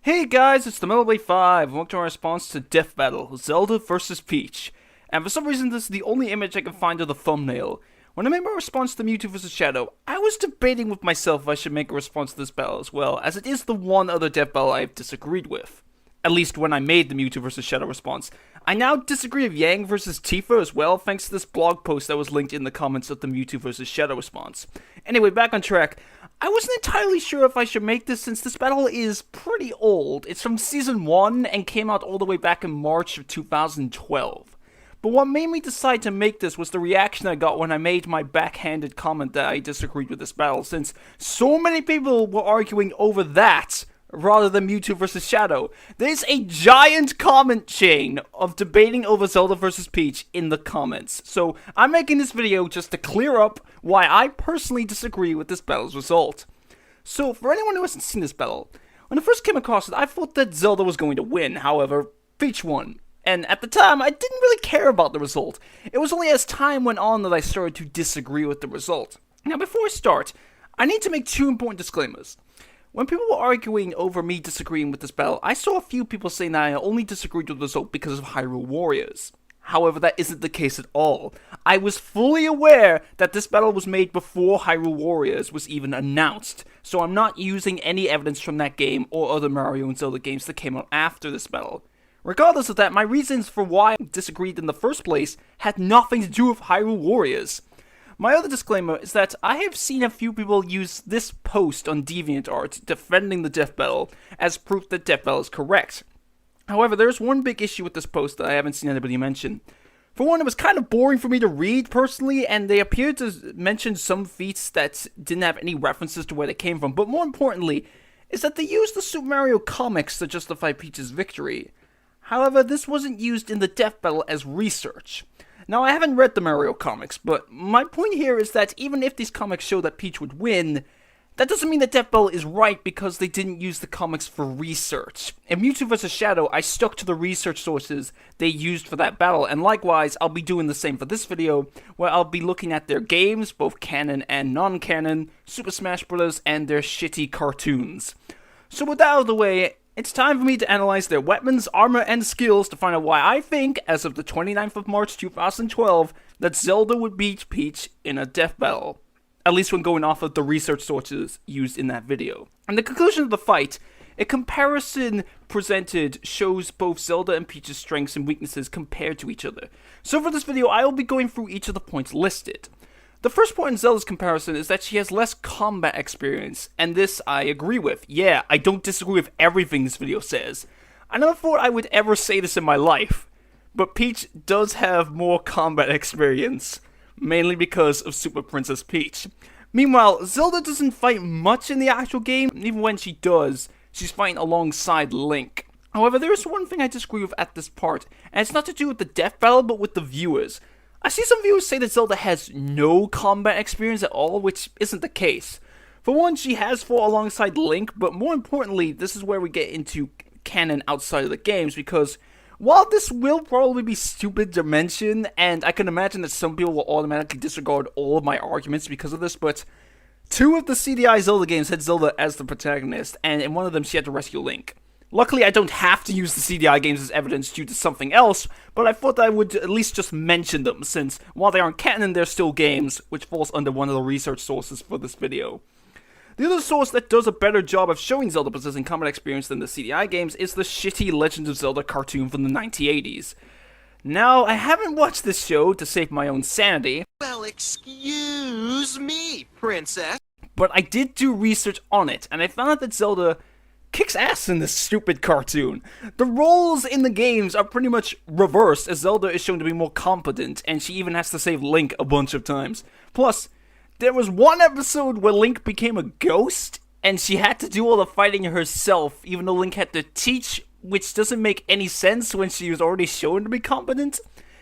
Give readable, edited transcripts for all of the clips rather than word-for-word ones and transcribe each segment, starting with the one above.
Hey guys, it's the Melody 5, and welcome to our response to Death Battle, Zelda vs Peach. And for some reason this is the only image I can find of the thumbnail. When I made my response to Mewtwo vs Shadow, I was debating with myself if I should make a response to this battle as well, as it is the one other Death Battle I have disagreed with. At least when I made the Mewtwo vs Shadow response. I now disagree with Yang vs Tifa as well, thanks to this blog post that was linked in the comments of the Mewtwo vs Shadow response. Anyway, back on track. I wasn't entirely sure if I should make this since this battle is pretty old. It's from Season 1 and came out all the way back in March of 2012. But what made me decide to make this was the reaction I got when I made my backhanded comment that I disagreed with this battle, since so many people were arguing over that rather than Mewtwo vs Shadow. There's a giant comment chain of debating over Zelda vs Peach in the comments. So I'm making this video just to clear up why I personally disagree with this battle's result. So for anyone who hasn't seen this battle, when I first came across it, I thought that Zelda was going to win. However, Peach won. And at the time, I didn't really care about the result. It was only as time went on that I started to disagree with the result. Now before I start, I need to make two important disclaimers. When people were arguing over me disagreeing with this battle, I saw a few people saying that I only disagreed with the result because of Hyrule Warriors. However, that isn't the case at all. I was fully aware that this battle was made before Hyrule Warriors was even announced, so I'm not using any evidence from that game or other Mario and Zelda games that came out after this battle. Regardless of that, my reasons for why I disagreed in the first place had nothing to do with Hyrule Warriors. My other disclaimer is that I have seen a few people use this post on DeviantArt defending the Death Battle as proof that Death Battle is correct. However, there's one big issue with this post that I haven't seen anybody mention. For one, it was kind of boring for me to read personally, and they appeared to mention some feats that didn't have any references to where they came from, but more importantly, is that they used the Super Mario comics to justify Peach's victory. However, this wasn't used in the Death Battle as research. Now, I haven't read the Mario comics, but my point here is that even if these comics show that Peach would win, that doesn't mean that Death Battle is right because they didn't use the comics for research. In Mewtwo vs Shadow, I stuck to the research sources they used for that battle, and likewise, I'll be doing the same for this video, where I'll be looking at their games, both canon and non-canon, Super Smash Bros., and their shitty cartoons. So with that out of the way, it's time for me to analyze their weapons, armor, and skills to find out why I think, as of the 29th of March 2012, that Zelda would beat Peach in a Death Battle. At least when going off of the research sources used in that video. And the conclusion of the fight, a comparison presented shows both Zelda and Peach's strengths and weaknesses compared to each other. So for this video, I will be going through each of the points listed. The first point in Zelda's comparison is that she has less combat experience, and this I agree with. Yeah, I don't disagree with everything this video says. I never thought I would ever say this in my life, but Peach does have more combat experience, mainly because of Super Princess Peach. Meanwhile, Zelda doesn't fight much in the actual game, even when she does, she's fighting alongside Link. However, there is one thing I disagree with at this part, and it's not to do with the Death Battle, but with the viewers. I see some viewers say that Zelda has no combat experience at all, which isn't the case. For one, she has fought alongside Link, but more importantly, this is where we get into canon outside of the games, because while this will probably be stupid to mention, and I can imagine that some people will automatically disregard all of my arguments because of this, but two of the CDI Zelda games had Zelda as the protagonist, and in one of them she had to rescue Link. Luckily, I don't have to use the CDI games as evidence due to something else, but I thought I would at least just mention them, since while they aren't canon, they're still games, which falls under one of the research sources for this video. The other source that does a better job of showing Zelda possessing combat experience than the CDI games is the shitty Legend of Zelda cartoon from the 1980s. Now, I haven't watched this show to save my own sanity. Well, excuse me, princess. But I did do research on it, and I found out that Zelda kicks ass in this stupid cartoon. The roles in the games are pretty much reversed, as Zelda is shown to be more competent, and she even has to save Link a bunch of times. Plus, there was one episode where Link became a ghost, and she had to do all the fighting herself, even though Link had to teach, which doesn't make any sense when she was already shown to be competent.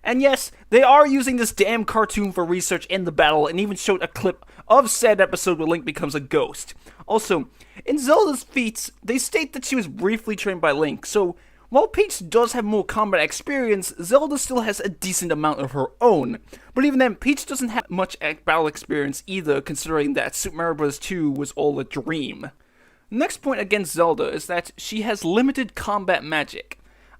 And yes, they are using this damn cartoon for research in the battle, and even showed a clip of said episode where Link becomes a ghost. Also, in Zelda's feats, they state that she was briefly trained by Link, so while Peach does have more combat experience, Zelda still has a decent amount of her own. But even then, Peach doesn't have much battle experience either, considering that Super Mario Bros. 2 was all a dream. Next point against Zelda is that she has limited combat magic.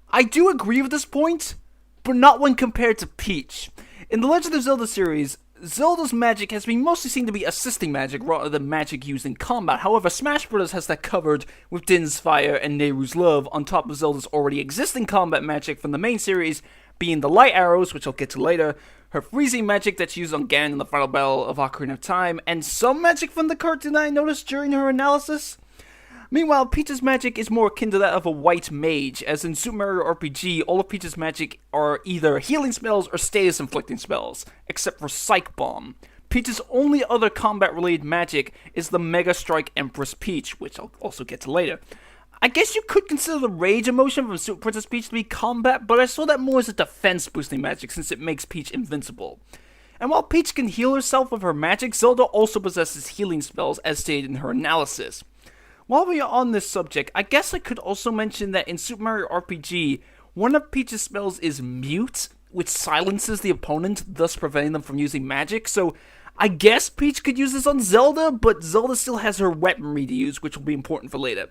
I do agree with this point, but not when compared to Peach. In the Legend of Zelda series, Zelda's magic has been mostly seen to be assisting magic rather than magic used in combat. However, Smash Bros. Has that covered with Din's Fire and Nehru's Love on top of Zelda's already existing combat magic from the main series, being the light arrows, which I'll get to later, her freezing magic that's used on Ganon in the final battle of Ocarina of Time, and some magic from the cartoon that I noticed during her analysis. Meanwhile, Peach's magic is more akin to that of a white mage, as in Super Mario RPG, all of Peach's magic are either healing spells or status-inflicting spells, except for Psych Bomb. Peach's only other combat-related magic is the Mega Strike Empress Peach, which I'll also get to later. I guess you could consider the Rage emotion from Super Princess Peach to be combat, but I saw that more as a defense-boosting magic since it makes Peach invincible. And while Peach can heal herself with her magic, Zelda also possesses healing spells, as stated in her analysis. While we are on this subject, I guess I could also mention that in Super Mario RPG, one of Peach's spells is Mute, which silences the opponent, thus preventing them from using magic, so I guess Peach could use this on Zelda, but Zelda still has her weaponry to use, which will be important for later.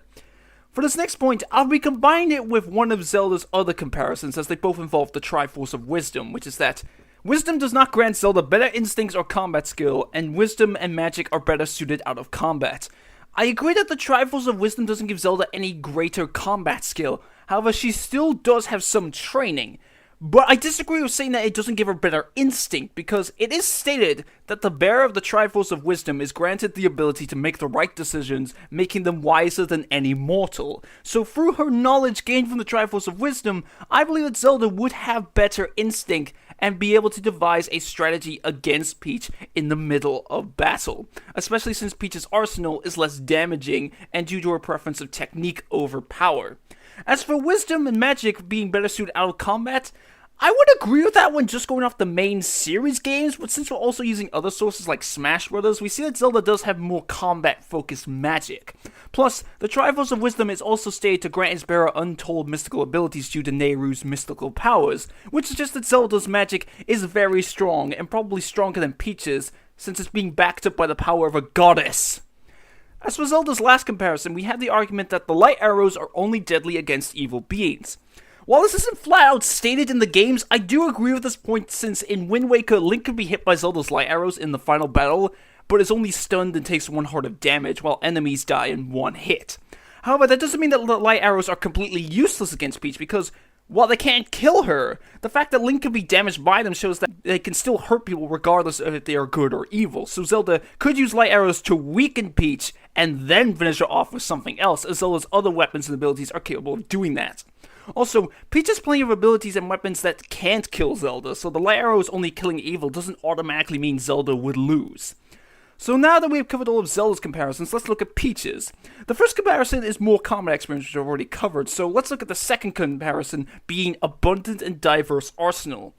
For this next point, I'll be combining it with one of Zelda's other comparisons, as they both involve the Triforce of Wisdom, which is that Wisdom does not grant Zelda better instincts or combat skill, and Wisdom and magic are better suited out of combat. I agree that the Triforce of Wisdom doesn't give Zelda any greater combat skill, however she still does have some training. But I disagree with saying that it doesn't give her better instinct, because it is stated that the bearer of the Triforce of Wisdom is granted the ability to make the right decisions, making them wiser than any mortal. So through her knowledge gained from the Triforce of Wisdom, I believe that Zelda would have better instinct and be able to devise a strategy against Peach in the middle of battle, especially since Peach's arsenal is less damaging and due to her preference of technique over power. As for Wisdom and magic being better suited out of combat, I would agree with that one just going off the main series games, but since we're also using other sources like Smash Bros., we see that Zelda does have more combat-focused magic. Plus, the Triforce of Wisdom is also stated to grant its bearer untold mystical abilities due to Nehru's mystical powers, which suggests that Zelda's magic is very strong, and probably stronger than Peach's, since it's being backed up by the power of a goddess. As for Zelda's last comparison, we have the argument that the light arrows are only deadly against evil beings. While this isn't flat out stated in the games, I do agree with this point since in Wind Waker, Link could be hit by Zelda's light arrows in the final battle, but is only stunned and takes 1 heart of damage, while enemies die in 1 hit. However, that doesn't mean that the light arrows are completely useless against Peach, because while they can't kill her, the fact that Link can be damaged by them shows that they can still hurt people regardless of if they are good or evil. So Zelda could use light arrows to weaken Peach, and then finish her off with something else, as Zelda's other weapons and abilities are capable of doing that. Also, Peach has plenty of abilities and weapons that can't kill Zelda, so the light arrows only killing evil doesn't automatically mean Zelda would lose. So now that we've covered all of Zelda's comparisons, let's look at Peach's. The first comparison is more combat experience, which I've already covered, so let's look at the second comparison, being abundant and diverse arsenal.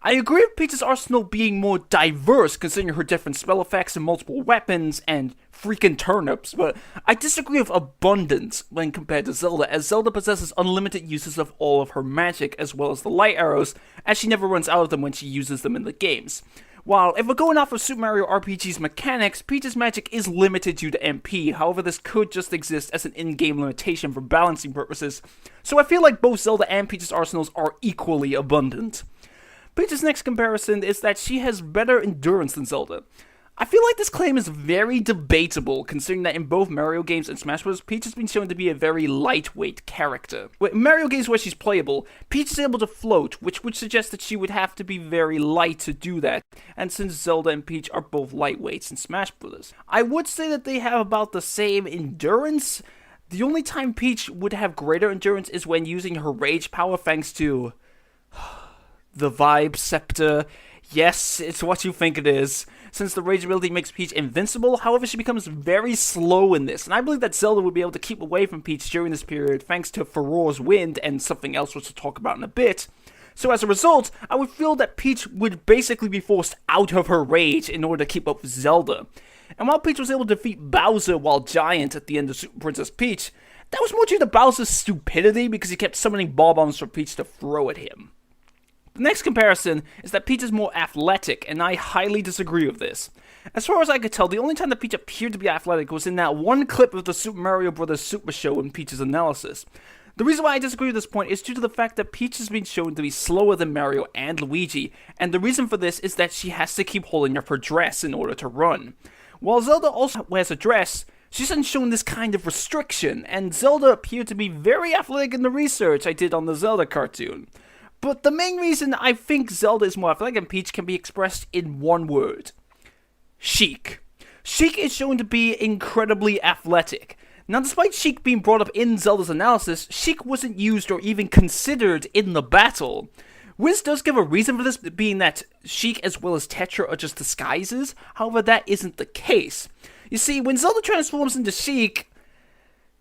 I agree with Peach's arsenal being more diverse, considering her different spell effects and multiple weapons and freaking turnips, but I disagree with abundance when compared to Zelda, as Zelda possesses unlimited uses of all of her magic, as well as the light arrows, as she never runs out of them when she uses them in the games. While, if we're going off of Super Mario RPG's mechanics, Peach's magic is limited due to MP, however this could just exist as an in-game limitation for balancing purposes, so I feel like both Zelda and Peach's arsenals are equally abundant. Peach's next comparison is that she has better endurance than Zelda. I feel like this claim is very debatable, considering that in both Mario games and Smash Bros., Peach has been shown to be a very lightweight character. In Mario games where she's playable, Peach is able to float, which would suggest that she would have to be very light to do that, and since Zelda and Peach are both lightweights in Smash Bros., I would say that they have about the same endurance. The only time Peach would have greater endurance is when using her rage power thanks to the Vibe Scepter. Yes, it's what you think it is. Since the rage ability makes Peach invincible, however, she becomes very slow in this, and I believe that Zelda would be able to keep away from Peach during this period thanks to Furore's Wind and something else which we'll talk about in a bit. So as a result, I would feel that Peach would basically be forced out of her rage in order to keep up with Zelda. And while Peach was able to defeat Bowser while Giant at the end of Super Princess Peach, that was more due to Bowser's stupidity because he kept summoning ball bombs for Peach to throw at him. The next comparison is that Peach is more athletic, and I highly disagree with this. As far as I could tell, the only time that Peach appeared to be athletic was in that one clip of the Super Mario Bros. Super Show in Peach's analysis. The reason why I disagree with this point is due to the fact that Peach has been shown to be slower than Mario and Luigi, and the reason for this is that she has to keep holding up her dress in order to run. While Zelda also wears a dress, she hasn't shown this kind of restriction, and Zelda appeared to be very athletic in the research I did on the Zelda cartoon. But the main reason I think Zelda is more athletic than Peach can be expressed in one word. Chic. Chic is shown to be incredibly athletic. Now, despite Chic being brought up in Zelda's analysis, Chic wasn't used or even considered in the battle. Wiz does give a reason for this, being that Chic as well as Tetra are just disguises, however that isn't the case. You see, when Zelda transforms into Chic,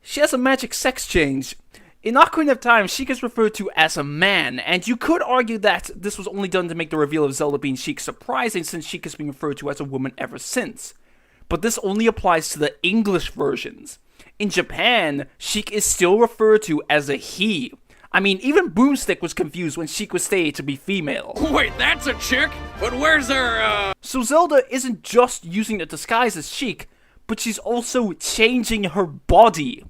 she has a magic sex change. In Ocarina of Time, Chic is referred to as a man, and you could argue that this was only done to make the reveal of Zelda being Chic surprising, since Chic has been referred to as a woman ever since. But this only applies to the English versions. In Japan, Chic is still referred to as a he. I mean, even Boomstick was confused when Chic was stated to be female. Wait, that's a chick? But where's her, So Zelda isn't just using a disguise as Chic, but she's also changing her body.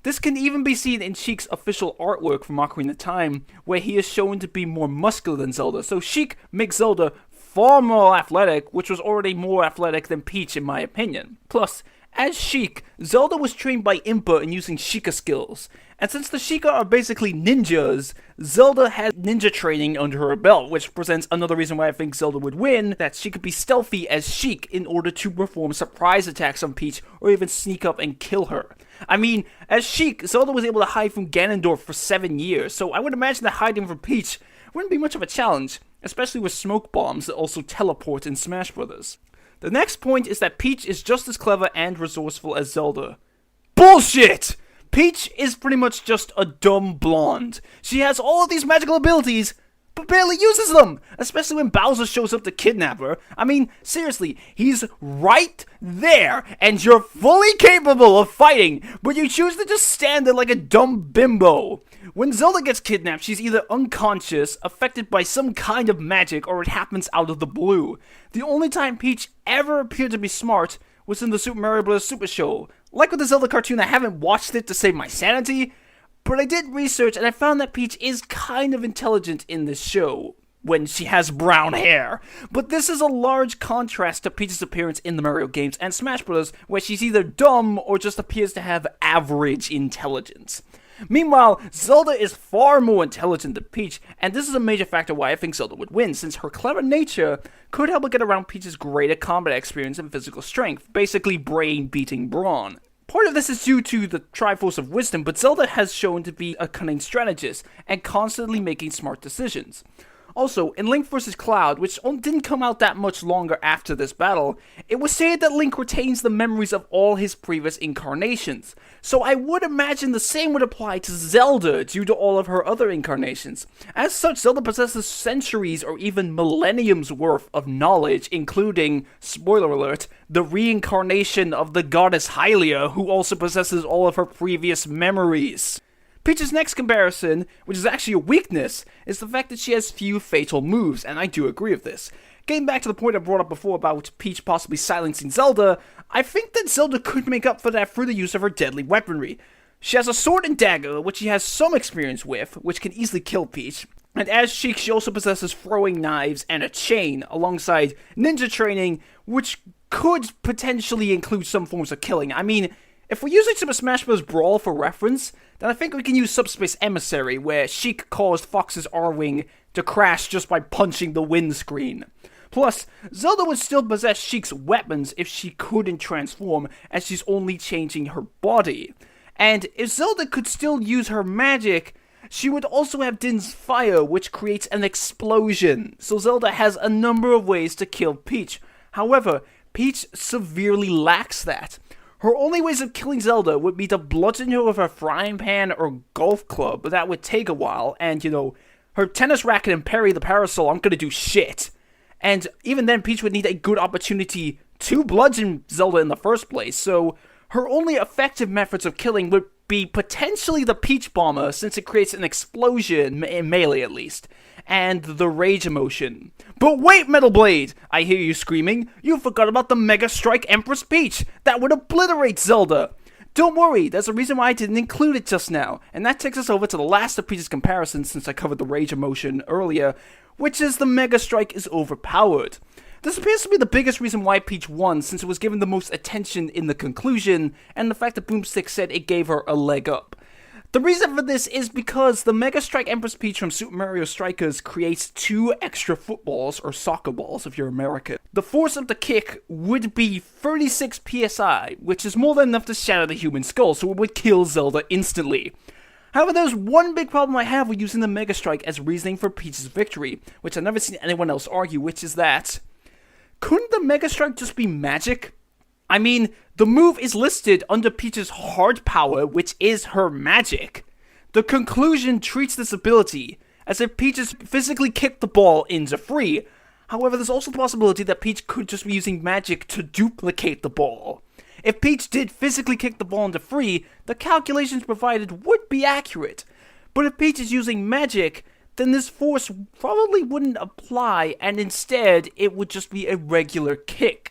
This can even be seen in Chic's official artwork from Ocarina of Time, where he is shown to be more muscular than Zelda, so Chic makes Zelda far more athletic, which was already more athletic than Peach in my opinion. Plus, as Chic, Zelda was trained by Impa in using Sheikah skills, and since the Sheikah are basically ninjas, Zelda has ninja training under her belt, which presents another reason why I think Zelda would win, that she could be stealthy as Chic in order to perform surprise attacks on Peach, or even sneak up and kill her. I mean, as Chic, Zelda was able to hide from Ganondorf for 7 years, so I would imagine that hiding from Peach wouldn't be much of a challenge, especially with smoke bombs that also teleport in Smash Bros. The next point is that Peach is just as clever and resourceful as Zelda. Bullshit! Peach is pretty much just a dumb blonde. She has all of these magical abilities, but barely uses them, especially when Bowser shows up to kidnap her. I mean, seriously, he's right there, and you're fully capable of fighting, but you choose to just stand there like a dumb bimbo. When Zelda gets kidnapped, she's either unconscious, affected by some kind of magic, or it happens out of the blue. The only time Peach ever appeared to be smart was in the Super Mario Bros. Super Show. Like with the Zelda cartoon, I haven't watched it to save my sanity, but I did research and I found that Peach is kind of intelligent in this show, when she has brown hair. But this is a large contrast to Peach's appearance in the Mario games and Smash Bros., where she's either dumb or just appears to have average intelligence. Meanwhile, Zelda is far more intelligent than Peach, and this is a major factor why I think Zelda would win, since her clever nature could help her get around Peach's greater combat experience and physical strength, basically brain beating brawn. Part of this is due to the Triforce of Wisdom, but Zelda has shown to be a cunning strategist, and constantly making smart decisions. Also, in Link vs. Cloud, which didn't come out that much longer after this battle, it was stated that Link retains the memories of all his previous incarnations. So I would imagine the same would apply to Zelda due to all of her other incarnations. As such, Zelda possesses centuries or even millenniums worth of knowledge, including, spoiler alert, the reincarnation of the goddess Hylia, who also possesses all of her previous memories. Peach's next comparison, which is actually a weakness, is the fact that she has few fatal moves, and I do agree with this. Getting back to the point I brought up before about Peach possibly silencing Zelda, I think that Zelda could make up for that through the use of her deadly weaponry. She has a sword and dagger, which she has some experience with, which can easily kill Peach, and as Sheik, she also possesses throwing knives and a chain, alongside ninja training, which could potentially include some forms of killing. I mean, if we're using Super Smash Bros. Brawl for reference, then I think we can use Subspace Emissary, where Sheik caused Fox's R-Wing to crash just by punching the windscreen. Plus, Zelda would still possess Sheik's weapons if she couldn't transform, as she's only changing her body. And if Zelda could still use her magic, she would also have Din's Fire, which creates an explosion. So Zelda has a number of ways to kill Peach. However, Peach severely lacks that. Her only ways of killing Zelda would be to bludgeon her with a frying pan or golf club, but that would take a while, and, her tennis racket and parry the parasol aren't gonna do shit. And even then, Peach would need a good opportunity to bludgeon Zelda in the first place, so her only effective methods of killing would be potentially the Peach Bomber, since it creates an explosion, in melee at least, and the Rage emotion. But wait, Metal Blade! I hear you screaming. You forgot about the Mega Strike Empress Peach! That would obliterate Zelda! Don't worry, there's a reason why I didn't include it just now, and that takes us over to the last of Peach's comparisons since I covered the Rage emotion earlier, which is the Mega Strike is overpowered. This appears to be the biggest reason why Peach won, since it was given the most attention in the conclusion, and the fact that Boomstick said it gave her a leg up. The reason for this is because the Mega Strike Empress Peach from Super Mario Strikers creates 2 extra footballs, or soccer balls if you're American. The force of the kick would be 36 psi, which is more than enough to shatter the human skull, so it would kill Zelda instantly. However, there's one big problem I have with using the Mega Strike as reasoning for Peach's victory, which I've never seen anyone else argue, which is that, couldn't the Mega Strike just be magic? I mean, the move is listed under Peach's hard power, which is her magic. The conclusion treats this ability as if Peach has physically kicked the ball into free. However, there's also the possibility that Peach could just be using magic to duplicate the ball. If Peach did physically kick the ball into free, the calculations provided would be accurate. But if Peach is using magic, then this force probably wouldn't apply, and instead, it would just be a regular kick.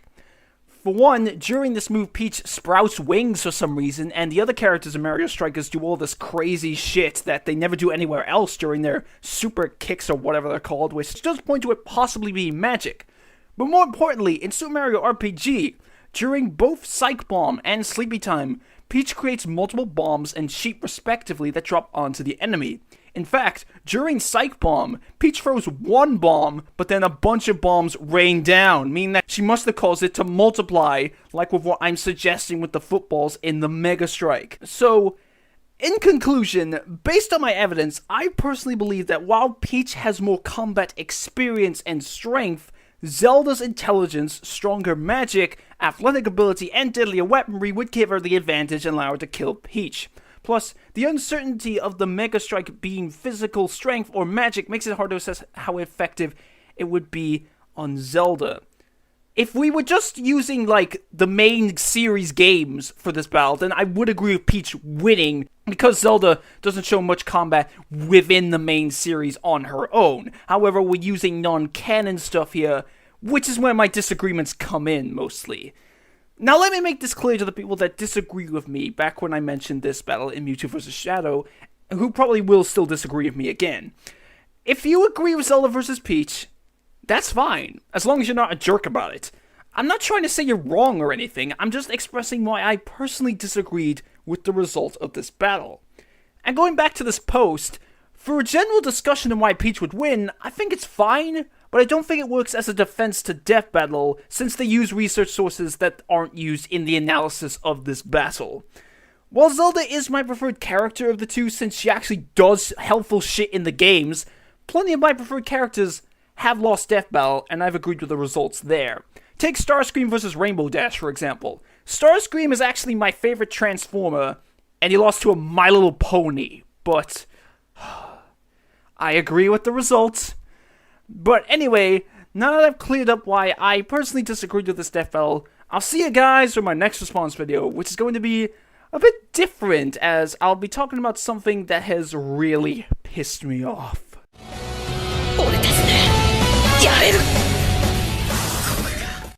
For one, during this move, Peach sprouts wings for some reason, and the other characters in Mario Strikers do all this crazy shit that they never do anywhere else during their super kicks or whatever they're called, which does point to it possibly being magic. But more importantly, in Super Mario RPG, during both Psych Bomb and Sleepy Time, Peach creates multiple bombs and sheep respectively that drop onto the enemy. In fact, during Psych Bomb, Peach throws one bomb, but then a bunch of bombs rain down, meaning that she must have caused it to multiply, like with what I'm suggesting with the footballs in the Mega Strike. So, in conclusion, based on my evidence, I personally believe that while Peach has more combat experience and strength, Zelda's intelligence, stronger magic, athletic ability, and deadlier weaponry would give her the advantage and allow her to kill Peach. Plus, the uncertainty of the Mega Strike being physical strength or magic makes it hard to assess how effective it would be on Zelda. If we were just using, like, the main series games for this battle, then I would agree with Peach winning, because Zelda doesn't show much combat within the main series on her own. However, we're using non-canon stuff here, which is where my disagreements come in, mostly. Now let me make this clear to the people that disagree with me back when I mentioned this battle in Mewtwo vs. Shadow, who probably will still disagree with me again. If you agree with Zelda vs. Peach, that's fine, as long as you're not a jerk about it. I'm not trying to say you're wrong or anything, I'm just expressing why I personally disagreed with the result of this battle. And going back to this post, for a general discussion on why Peach would win, I think it's fine, but I don't think it works as a defense to Death Battle, since they use research sources that aren't used in the analysis of this battle. While Zelda is my preferred character of the two, since she actually does helpful shit in the games, plenty of my preferred characters have lost Death Battle, and I've agreed with the results there. Take Starscream vs. Rainbow Dash, for example. Starscream is actually my favorite Transformer, and he lost to a My Little Pony, but I agree with the results. But anyway, now that I've cleared up why I personally disagreed with this Death Battle, I'll see you guys for my next response video, which is going to be a bit different, as I'll be talking about something that has really pissed me off. 俺たちねやれる